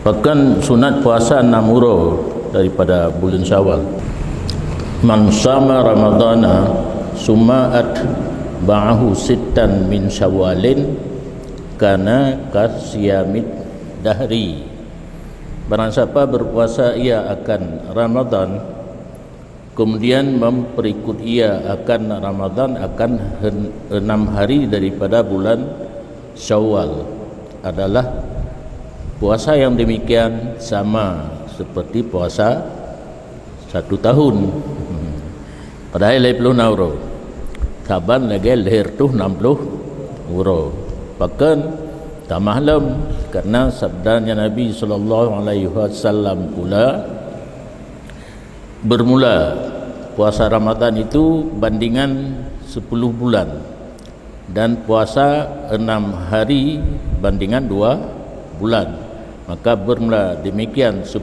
Bahkan sunat puasa 6 uro daripada bulan Syawal. Man sama Ramadana suma'at ba'ahu sittan min Syawalin kana kasyamid dahri. Barang siapa berpuasa ia akan Ramadan, kemudian memperikut ia akan Ramadan akan 6 hari daripada bulan Syawal, adalah puasa yang demikian sama seperti puasa 1 tahun. Padahal lebih perlu nauro Saban lagi lahir tu 60 euro. Bahkan tak maklum karena sabdanya Nabi SAW pula, bermula puasa Ramadan itu bandingan 10 bulan dan puasa 6 hari bandingan 2 bulan. Maka bermula demikian 10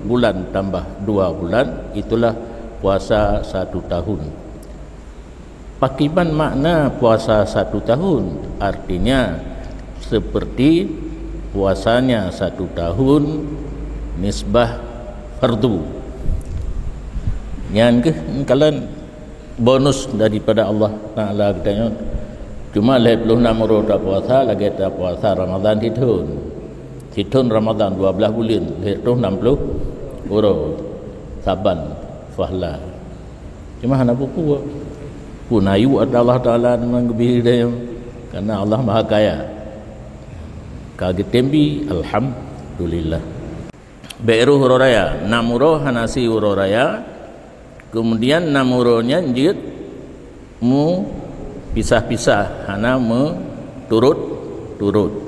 bulan tambah 2 bulan, itulah puasa 1 tahun. Pakiban makna puasa 1 tahun, artinya seperti puasanya 1 tahun nisbah fardu. Yang kalian bonus daripada Allah Ta'ala katanya, cuma 56 orang tak puasa, lagi tak puasa Ramadan hitun Ramadan 12 bulan, hitun 60 orang saban fahla. Cuma hana buku punayu Allah Ta'ala memang gebir dia, karena Allah Maha Kaya. Kaget tembi alhamdulillah. Beru huraya 6 uro hanasi uroraya, kemudian 6 uronya njit mu pisah-pisah hana me turut-turut.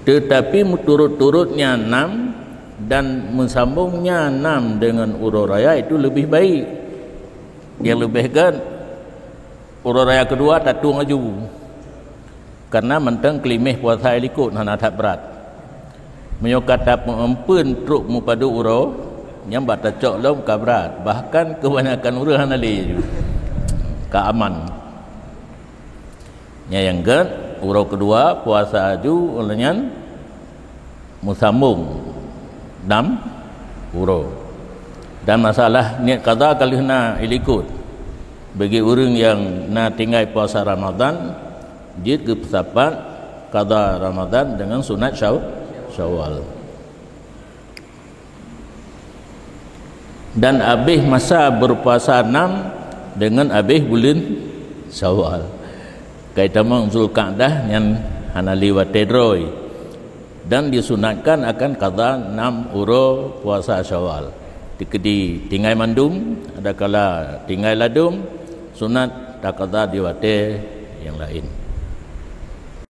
Tetapi turut-turutnya 6 dan mensambungnya 6 dengan ururaya itu lebih baik. Yang lebih kan ururaya kedua tatu ngaju, karena mentang kelimih puasa ikut hana tak berat. Menyokat tak mempun truk mu pada uro yang bata cok lom ka berat, bahkan kebanyakan uro hana le ka aman. Yang kan urau kedua puasa aju olehnya musambung 6 urau. Dan masalah niat qada kali na ilikut bagi orang yang na tinggal puasa Ramadan, dia kesapat qada Ramadan dengan sunat Syawal. Dan habis masa berpuasa 6 dengan habis bulan Syawal. Kaitamang Zulqa'dah yang hana liwat tedroy, dan disunatkan akan qada 6 uro puasa Syawal. Dikedi tinggal mandum, ada kala tinggal ladum, sunat tak qada diwate yang lain.